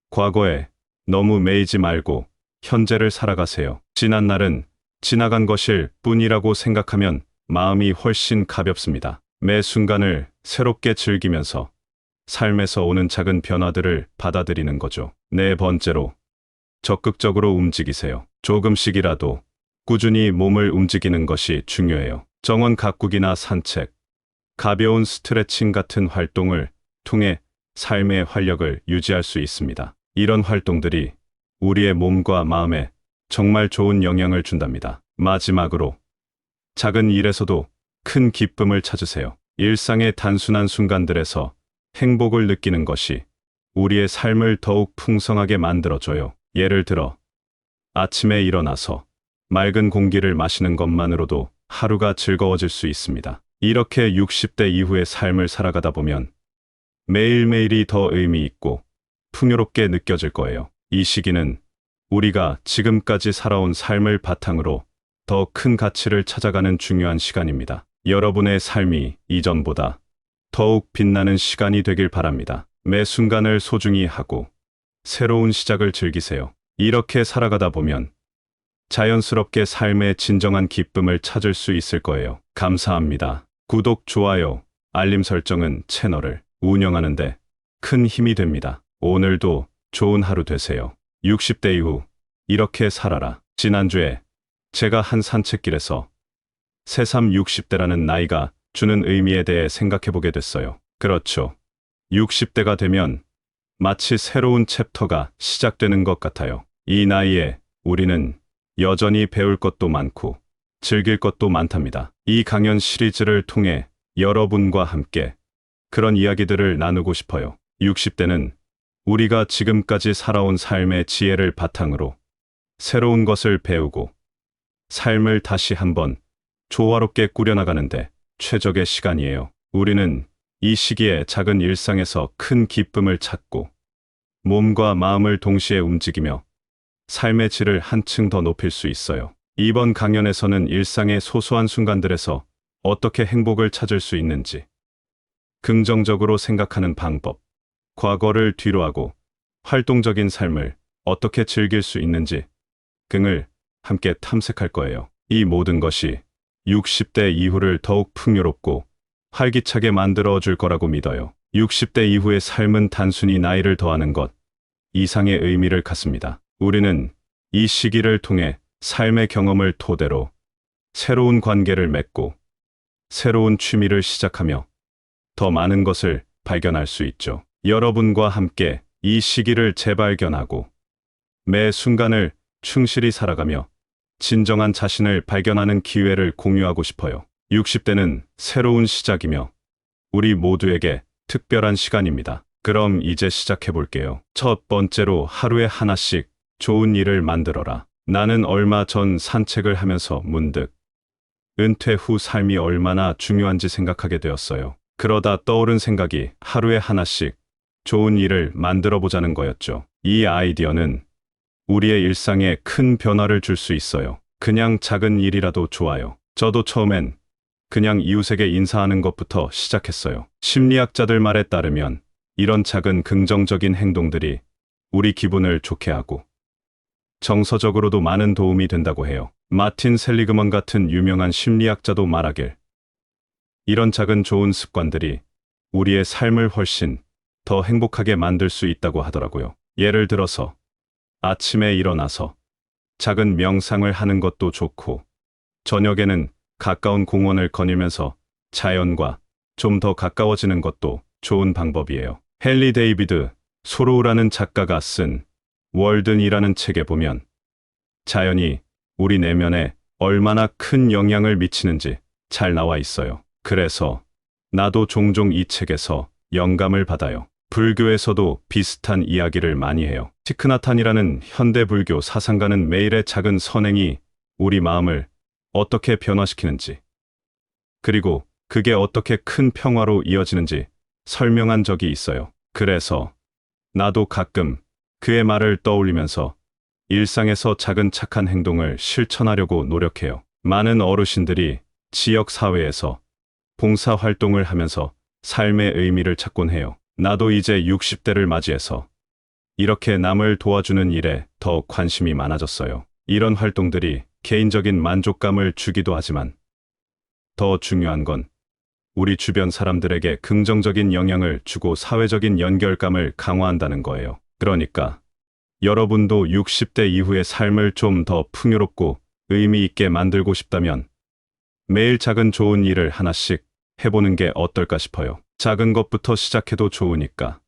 과거에 너무 매이지 말고 현재를 살아가세요. 지난 날은 지나간 것일 뿐이라고 생각하면 마음이 훨씬 가볍습니다. 매 순간을 새롭게 즐기면서 삶에서 오는 작은 변화들을 받아들이는 거죠. 네 번째로 적극적으로 움직이세요. 조금씩이라도 꾸준히 몸을 움직이는 것이 중요해요. 정원 가꾸기나 산책, 가벼운 스트레칭 같은 활동을 통해 삶의 활력을 유지할 수 있습니다. 이런 활동들이 우리의 몸과 마음에 정말 좋은 영향을 준답니다. 마지막으로 작은 일에서도 큰 기쁨을 찾으세요. 일상의 단순한 순간들에서 행복을 느끼는 것이 우리의 삶을 더욱 풍성하게 만들어줘요. 예를 들어 아침에 일어나서 맑은 공기를 마시는 것만으로도 하루가 즐거워질 수 있습니다. 이렇게 60대 이후의 삶을 살아가다 보면 매일매일이 더 의미 있고 풍요롭게 느껴질 거예요. 이 시기는 우리가 지금까지 살아온 삶을 바탕으로 더 큰 가치를 찾아가는 중요한 시간입니다. 여러분의 삶이 이전보다 더욱 빛나는 시간이 되길 바랍니다. 매 순간을 소중히 하고 새로운 시작을 즐기세요. 이렇게 살아가다 보면 자연스럽게 삶의 진정한 기쁨을 찾을 수 있을 거예요. 감사합니다. 구독, 좋아요, 알림 설정은 채널을 운영하는데 큰 힘이 됩니다. 오늘도 좋은 하루 되세요. 60대 이후 이렇게 살아라. 지난주에 제가 한 산책길에서 새삼 60대라는 나이가 주는 의미에 대해 생각해보게 됐어요. 그렇죠. 60대가 되면 마치 새로운 챕터가 시작되는 것 같아요. 이 나이에 우리는 여전히 배울 것도 많고 즐길 것도 많답니다. 이 강연 시리즈를 통해 여러분과 함께 그런 이야기들을 나누고 싶어요. 60대는 우리가 지금까지 살아온 삶의 지혜를 바탕으로 새로운 것을 배우고 삶을 다시 한번 조화롭게 꾸려나가는데 최적의 시간이에요. 우리는 이 시기에 작은 일상에서 큰 기쁨을 찾고 몸과 마음을 동시에 움직이며 삶의 질을 한층 더 높일 수 있어요. 이번 강연에서는 일상의 소소한 순간들에서 어떻게 행복을 찾을 수 있는지, 긍정적으로 생각하는 방법, 과거를 뒤로하고 활동적인 삶을 어떻게 즐길 수 있는지 등을 함께 탐색할 거예요. 이 모든 것이 60대 이후를 더욱 풍요롭고 활기차게 만들어 줄 거라고 믿어요. 60대 이후의 삶은 단순히 나이를 더하는 것 이상의 의미를 갖습니다. 우리는 이 시기를 통해 삶의 경험을 토대로 새로운 관계를 맺고 새로운 취미를 시작하며 더 많은 것을 발견할 수 있죠. 여러분과 함께 이 시기를 재발견하고 매 순간을 충실히 살아가며 진정한 자신을 발견하는 기회를 공유하고 싶어요. 60대는 새로운 시작이며 우리 모두에게 특별한 시간입니다. 그럼 이제 시작해 볼게요. 첫 번째로 하루에 하나씩 좋은 일을 만들어라. 나는 얼마 전 산책을 하면서 문득 은퇴 후 삶이 얼마나 중요한지 생각하게 되었어요. 그러다 떠오른 생각이 하루에 하나씩 좋은 일을 만들어 보자는 거였죠. 이 아이디어는 우리의 일상에 큰 변화를 줄 수 있어요. 그냥 작은 일이라도 좋아요. 저도 처음엔 그냥 이웃에게 인사하는 것부터 시작했어요. 심리학자들 말에 따르면 이런 작은 긍정적인 행동들이 우리 기분을 좋게 하고 정서적으로도 많은 도움이 된다고 해요. 마틴 셀리그먼 같은 유명한 심리학자도 말하길 이런 작은 좋은 습관들이 우리의 삶을 훨씬 더 행복하게 만들 수 있다고 하더라고요. 예를 들어서 아침에 일어나서 작은 명상을 하는 것도 좋고 저녁에는 가까운 공원을 거닐면서 자연과 좀 더 가까워지는 것도 좋은 방법이에요. 헨리 데이비드 소로우라는 작가가 쓴 월든이라는 책에 보면 자연이 우리 내면에 얼마나 큰 영향을 미치는지 잘 나와 있어요. 그래서 나도 종종 이 책에서 영감을 받아요. 불교에서도 비슷한 이야기를 많이 해요. 티크나탄이라는 현대 불교 사상가는 매일의 작은 선행이 우리 마음을 어떻게 변화시키는지, 그리고 그게 어떻게 큰 평화로 이어지는지 설명한 적이 있어요. 그래서 나도 가끔 그의 말을 떠올리면서 일상에서 작은 착한 행동을 실천하려고 노력해요. 많은 어르신들이 지역 사회에서 봉사 활동을 하면서 삶의 의미를 찾곤 해요. 나도 이제 60대를 맞이해서 이렇게 남을 도와주는 일에 더 관심이 많아졌어요. 이런 활동들이 개인적인 만족감을 주기도 하지만 더 중요한 건 우리 주변 사람들에게 긍정적인 영향을 주고 사회적인 연결감을 강화한다는 거예요. 그러니까 여러분도 60대 이후의 삶을 좀 더 풍요롭고 의미 있게 만들고 싶다면 매일 작은 좋은 일을 하나씩 해보는 게 어떨까 싶어요. 작은 것부터 시작해도 좋으니까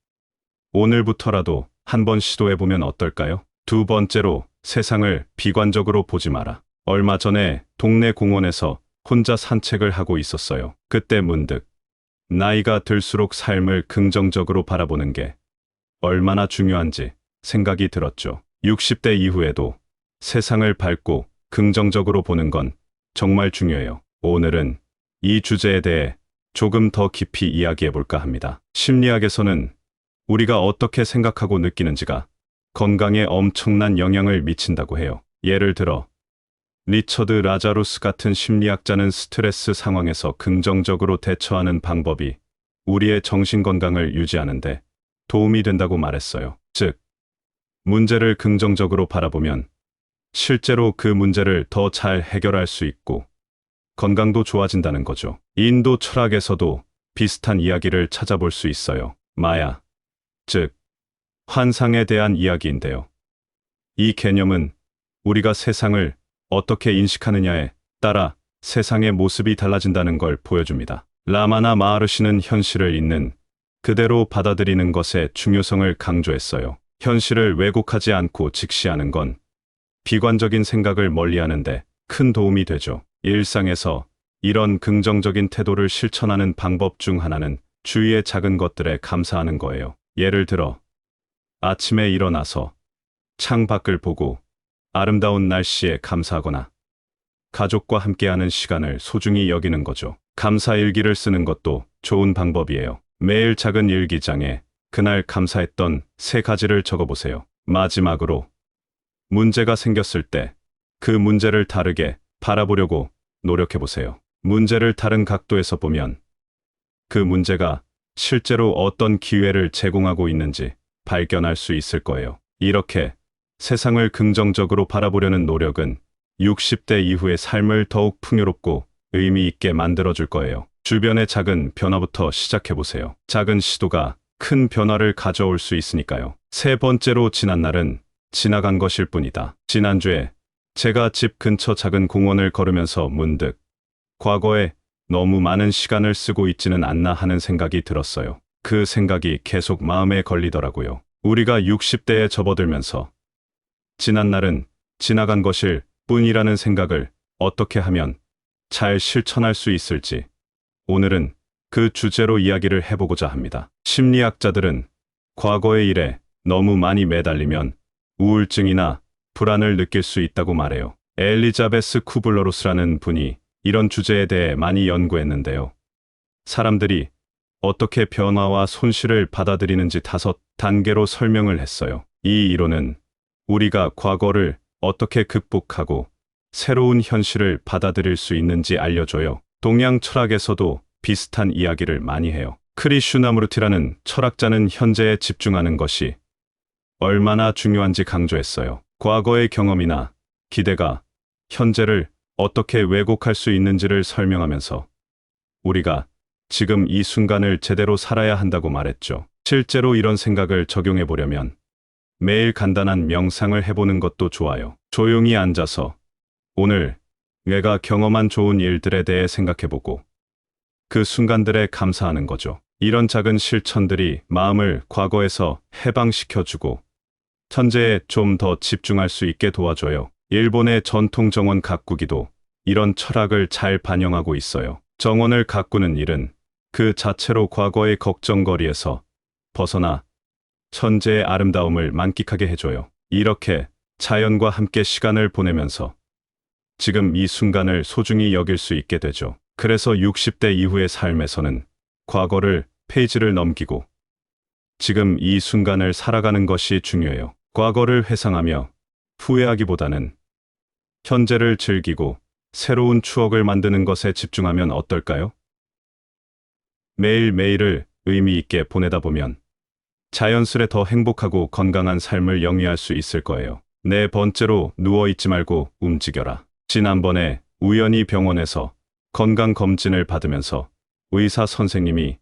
오늘부터라도 한번 시도해보면 어떨까요? 두 번째로, 세상을 비관적으로 보지 마라. 얼마 전에 동네 공원에서 혼자 산책을 하고 있었어요. 그때 문득 나이가 들수록 삶을 긍정적으로 바라보는 게 얼마나 중요한지 생각이 들었죠. 60대 이후에도 세상을 밝고 긍정적으로 보는 건 정말 중요해요. 오늘은 이 주제에 대해 조금 더 깊이 이야기해 볼까 합니다. 심리학에서는 우리가 어떻게 생각하고 느끼는지가 건강에 엄청난 영향을 미친다고 해요. 예를 들어 리처드 라자루스 같은 심리학자는 스트레스 상황에서 긍정적으로 대처하는 방법이 우리의 정신 건강을 유지하는데 도움이 된다고 말했어요. 즉, 문제를 긍정적으로 바라보면 실제로 그 문제를 더 잘 해결할 수 있고 건강도 좋아진다는 거죠. 인도 철학에서도 비슷한 이야기를 찾아볼 수 있어요. 마야, 즉 환상에 대한 이야기인데요. 이 개념은 우리가 세상을 어떻게 인식하느냐에 따라 세상의 모습이 달라진다는 걸 보여줍니다. 라마나 마하르시는 현실을 있는 그대로 받아들이는 것의 중요성을 강조했어요. 현실을 왜곡하지 않고 직시하는 건 비관적인 생각을 멀리하는데 큰 도움이 되죠. 일상에서 이런 긍정적인 태도를 실천하는 방법 중 하나는 주위의 작은 것들에 감사하는 거예요. 예를 들어 아침에 일어나서 창 밖을 보고 아름다운 날씨에 감사하거나 가족과 함께하는 시간을 소중히 여기는 거죠. 감사 일기를 쓰는 것도 좋은 방법이에요. 매일 작은 일기장에 그날 감사했던 3가지를 적어보세요. 마지막으로 문제가 생겼을 때 그 문제를 다르게 바라보려고 노력해보세요. 문제를 다른 각도에서 보면 그 문제가 실제로 어떤 기회를 제공하고 있는지 발견할 수 있을 거예요. 이렇게 세상을 긍정적으로 바라보려는 노력은 60대 이후의 삶을 더욱 풍요롭고 의미 있게 만들어줄 거예요. 주변의 작은 변화부터 시작해보세요. 작은 시도가 큰 변화를 가져올 수 있으니까요. 세 번째로, 지난날은 지나간 것일 뿐이다. 지난주에 제가 집 근처 작은 공원을 걸으면서 문득 과거에 너무 많은 시간을 쓰고 있지는 않나 하는 생각이 들었어요. 그 생각이 계속 마음에 걸리더라고요. 우리가 60대에 접어들면서 지난날은 지나간 것일 뿐이라는 생각을 어떻게 하면 잘 실천할 수 있을지 오늘은 그 주제로 이야기를 해보고자 합니다. 심리학자들은 과거의 일에 너무 많이 매달리면 우울증이나 불안을 느낄 수 있다고 말해요. 엘리자베스 쿠블러로스라는 분이 이런 주제에 대해 많이 연구했는데요. 사람들이 어떻게 변화와 손실을 받아들이는지 5단계로 설명을 했어요. 이 이론은 우리가 과거를 어떻게 극복하고 새로운 현실을 받아들일 수 있는지 알려줘요. 동양 철학에서도 비슷한 이야기를 많이 해요. 크리슈나무르티라는 철학자는 현재에 집중하는 것이 얼마나 중요한지 강조했어요. 과거의 경험이나 기대가 현재를 어떻게 왜곡할 수 있는지를 설명하면서 우리가 지금 이 순간을 제대로 살아야 한다고 말했죠. 실제로 이런 생각을 적용해 보려면 매일 간단한 명상을 해보는 것도 좋아요. 조용히 앉아서 오늘 내가 경험한 좋은 일들에 대해 생각해보고 그 순간들에 감사하는 거죠. 이런 작은 실천들이 마음을 과거에서 해방시켜주고 현재에 좀 더 집중할 수 있게 도와줘요. 일본의 전통 정원 가꾸기도 이런 철학을 잘 반영하고 있어요. 정원을 가꾸는 일은 그 자체로 과거의 걱정거리에서 벗어나 현재의 아름다움을 만끽하게 해줘요. 이렇게 자연과 함께 시간을 보내면서 지금 이 순간을 소중히 여길 수 있게 되죠. 그래서 60대 이후의 삶에서는 과거를 페이지를 넘기고 지금 이 순간을 살아가는 것이 중요해요. 과거를 회상하며 후회하기보다는 현재를 즐기고 새로운 추억을 만드는 것에 집중하면 어떨까요? 매일매일을 의미 있게 보내다 보면 자연스레 더 행복하고 건강한 삶을 영위할 수 있을 거예요. 네 번째로 누워있지 말고 움직여라. 지난번에 우연히 병원에서 건강검진을 받으면서 의사 선생님이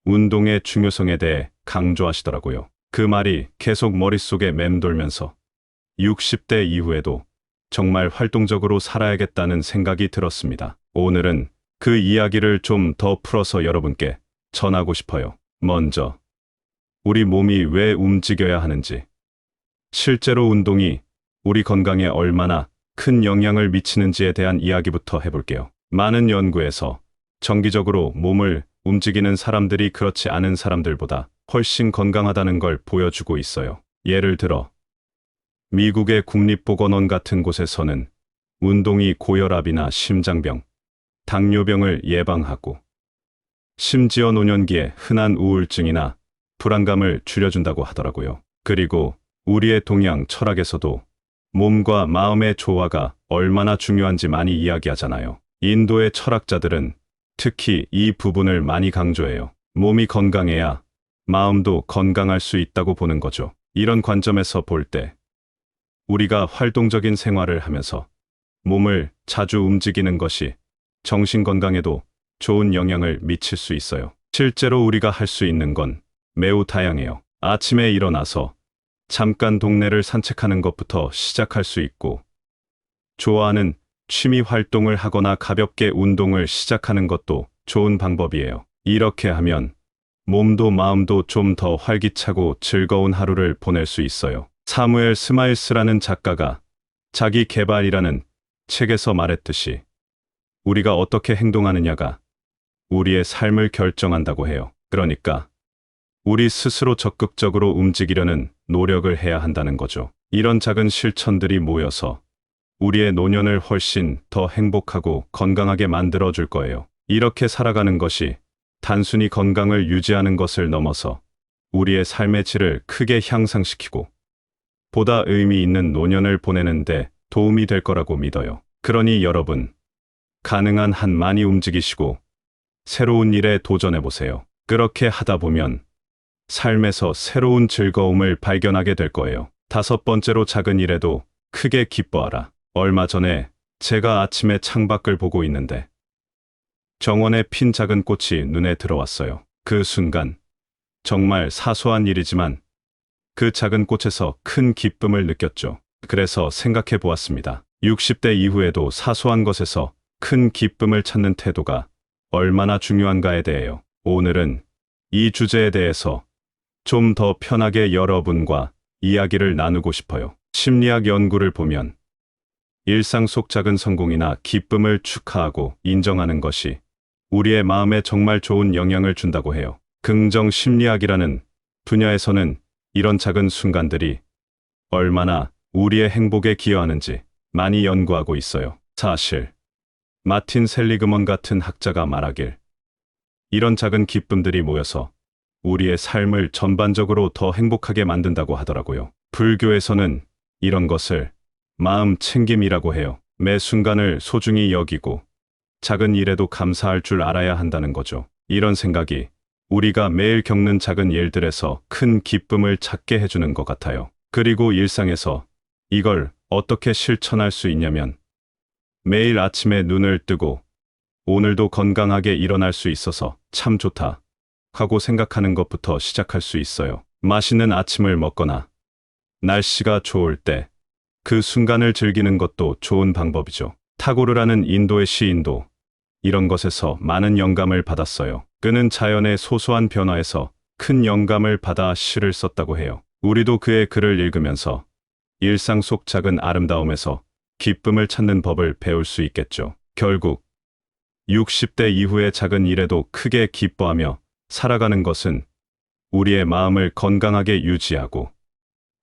운동의 중요성에 대해 강조하시더라고요. 그 말이 계속 머릿속에 맴돌면서 60대 이후에도 정말 활동적으로 살아야겠다는 생각이 들었습니다. 오늘은 그 이야기를 좀 더 풀어서 여러분께 전하고 싶어요. 먼저, 우리 몸이 왜 움직여야 하는지, 실제로 운동이 우리 건강에 얼마나 큰 영향을 미치는지에 대한 이야기부터 해볼게요. 많은 연구에서 정기적으로 몸을 움직이는 사람들이 그렇지 않은 사람들보다 훨씬 건강하다는 걸 보여주고 있어요. 예를 들어, 미국의 국립보건원 같은 곳에서는 운동이 고혈압이나 심장병, 당뇨병을 예방하고 심지어 노년기에 흔한 우울증이나 불안감을 줄여준다고 하더라고요. 그리고 우리의 동양 철학에서도 몸과 마음의 조화가 얼마나 중요한지 많이 이야기하잖아요. 인도의 철학자들은 특히 이 부분을 많이 강조해요. 몸이 건강해야 마음도 건강할 수 있다고 보는 거죠. 이런 관점에서 볼 때 우리가 활동적인 생활을 하면서 몸을 자주 움직이는 것이 정신 건강에도 좋은 영향을 미칠 수 있어요. 실제로 우리가 할 수 있는 건 매우 다양해요. 아침에 일어나서 잠깐 동네를 산책하는 것부터 시작할 수 있고, 좋아하는 취미 활동을 하거나 가볍게 운동을 시작하는 것도 좋은 방법이에요. 이렇게 하면 몸도 마음도 좀 더 활기차고 즐거운 하루를 보낼 수 있어요. 사무엘 스마일스라는 작가가 자기 개발이라는 책에서 말했듯이 우리가 어떻게 행동하느냐가 우리의 삶을 결정한다고 해요. 그러니까 우리 스스로 적극적으로 움직이려는 노력을 해야 한다는 거죠. 이런 작은 실천들이 모여서 우리의 노년을 훨씬 더 행복하고 건강하게 만들어줄 거예요. 이렇게 살아가는 것이 단순히 건강을 유지하는 것을 넘어서 우리의 삶의 질을 크게 향상시키고 보다 의미 있는 노년을 보내는데 도움이 될 거라고 믿어요. 그러니 여러분, 가능한 한 많이 움직이시고 새로운 일에 도전해보세요. 그렇게 하다 보면 삶에서 새로운 즐거움을 발견하게 될 거예요. 다섯 번째로, 작은 일에도 크게 기뻐하라. 얼마 전에 제가 아침에 창밖을 보고 있는데 정원에 핀 작은 꽃이 눈에 들어왔어요. 그 순간 정말 사소한 일이지만 그 작은 꽃에서 큰 기쁨을 느꼈죠. 그래서 생각해 보았습니다. 60대 이후에도 사소한 것에서 큰 기쁨을 찾는 태도가 얼마나 중요한가에 대해요. 오늘은 이 주제에 대해서 좀 더 편하게 여러분과 이야기를 나누고 싶어요. 심리학 연구를 보면 일상 속 작은 성공이나 기쁨을 축하하고 인정하는 것이 우리의 마음에 정말 좋은 영향을 준다고 해요. 긍정 심리학이라는 분야에서는 이런 작은 순간들이 얼마나 우리의 행복에 기여하는지 많이 연구하고 있어요. 사실 마틴 셀리그먼 같은 학자가 말하길, 이런 작은 기쁨들이 모여서 우리의 삶을 전반적으로 더 행복하게 만든다고 하더라고요. 불교에서는 이런 것을 마음 챙김이라고 해요. 매 순간을 소중히 여기고 작은 일에도 감사할 줄 알아야 한다는 거죠. 이런 생각이 우리가 매일 겪는 작은 일들에서 큰 기쁨을 찾게 해주는 것 같아요. 그리고 일상에서 이걸 어떻게 실천할 수 있냐면, 매일 아침에 눈을 뜨고 오늘도 건강하게 일어날 수 있어서 참 좋다 하고 생각하는 것부터 시작할 수 있어요. 맛있는 아침을 먹거나 날씨가 좋을 때 그 순간을 즐기는 것도 좋은 방법이죠. 타고르라는 인도의 시인도 이런 것에서 많은 영감을 받았어요. 그는 자연의 소소한 변화에서 큰 영감을 받아 시를 썼다고 해요. 우리도 그의 글을 읽으면서 일상 속 작은 아름다움에서 기쁨을 찾는 법을 배울 수 있겠죠. 결국 60대 이후의 작은 일에도 크게 기뻐하며 살아가는 것은 우리의 마음을 건강하게 유지하고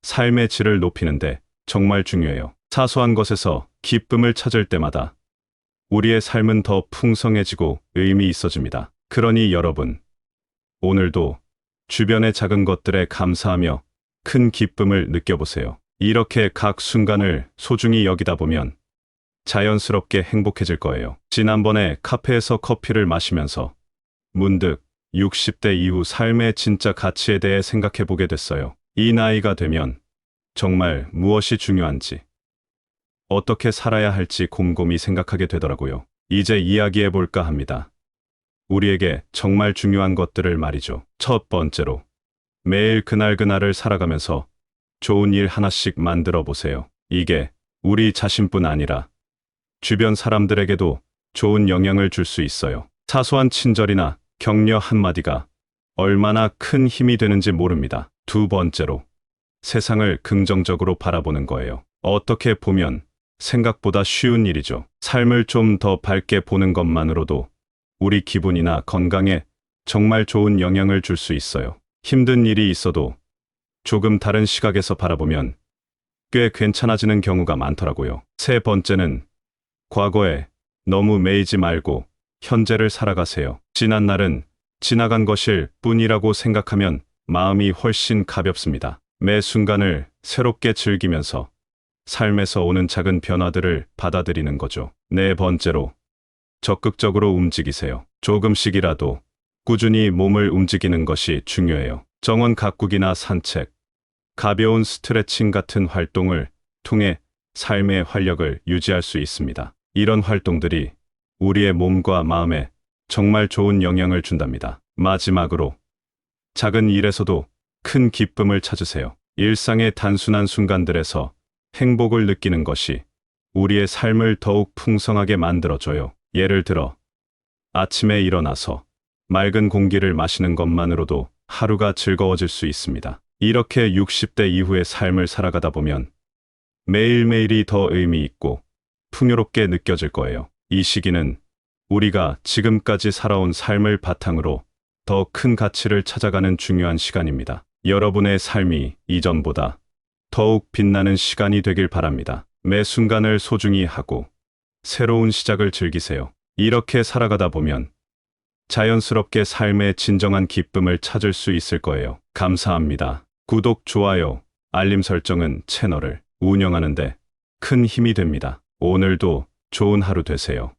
삶의 질을 높이는데 정말 중요해요. 사소한 것에서 기쁨을 찾을 때마다 우리의 삶은 더 풍성해지고 의미 있어집니다. 그러니 여러분, 오늘도 주변의 작은 것들에 감사하며 큰 기쁨을 느껴보세요. 이렇게 각 순간을 소중히 여기다 보면 자연스럽게 행복해질 거예요. 지난번에 카페에서 커피를 마시면서 문득 60대 이후 삶의 진짜 가치에 대해 생각해 보게 됐어요. 이 나이가 되면 정말 무엇이 중요한지, 어떻게 살아야 할지 곰곰이 생각하게 되더라고요. 이제 이야기해 볼까 합니다. 우리에게 정말 중요한 것들을 말이죠. 첫 번째로, 매일 그날그날을 살아가면서 좋은 일 하나씩 만들어 보세요. 이게 우리 자신뿐 아니라 주변 사람들에게도 좋은 영향을 줄 수 있어요. 사소한 친절이나 격려 한마디가 얼마나 큰 힘이 되는지 모릅니다. 두 번째로, 세상을 긍정적으로 바라보는 거예요. 어떻게 보면 생각보다 쉬운 일이죠. 삶을 좀 더 밝게 보는 것만으로도 우리 기분이나 건강에 정말 좋은 영향을 줄 수 있어요. 힘든 일이 있어도 조금 다른 시각에서 바라보면 꽤 괜찮아지는 경우가 많더라고요. 세 번째는, 과거에 너무 매이지 말고 현재를 살아가세요. 지난 날은 지나간 것일 뿐이라고 생각하면 마음이 훨씬 가볍습니다. 매 순간을 새롭게 즐기면서 삶에서 오는 작은 변화들을 받아들이는 거죠. 네 번째로, 적극적으로 움직이세요. 조금씩이라도 꾸준히 몸을 움직이는 것이 중요해요. 정원 가꾸기나 산책, 가벼운 스트레칭 같은 활동을 통해 삶의 활력을 유지할 수 있습니다. 이런 활동들이 우리의 몸과 마음에 정말 좋은 영향을 준답니다. 마지막으로, 작은 일에서도 큰 기쁨을 찾으세요. 일상의 단순한 순간들에서 행복을 느끼는 것이 우리의 삶을 더욱 풍성하게 만들어줘요. 예를 들어, 아침에 일어나서 맑은 공기를 마시는 것만으로도 하루가 즐거워질 수 있습니다. 이렇게 60대 이후의 삶을 살아가다 보면 매일매일이 더 의미 있고 풍요롭게 느껴질 거예요. 이 시기는 우리가 지금까지 살아온 삶을 바탕으로 더 큰 가치를 찾아가는 중요한 시간입니다. 여러분의 삶이 이전보다 더욱 빛나는 시간이 되길 바랍니다. 매 순간을 소중히 하고 새로운 시작을 즐기세요. 이렇게 살아가다 보면 자연스럽게 삶의 진정한 기쁨을 찾을 수 있을 거예요. 감사합니다. 구독, 좋아요, 알림 설정은 채널을 운영하는데 큰 힘이 됩니다. 오늘도 좋은 하루 되세요.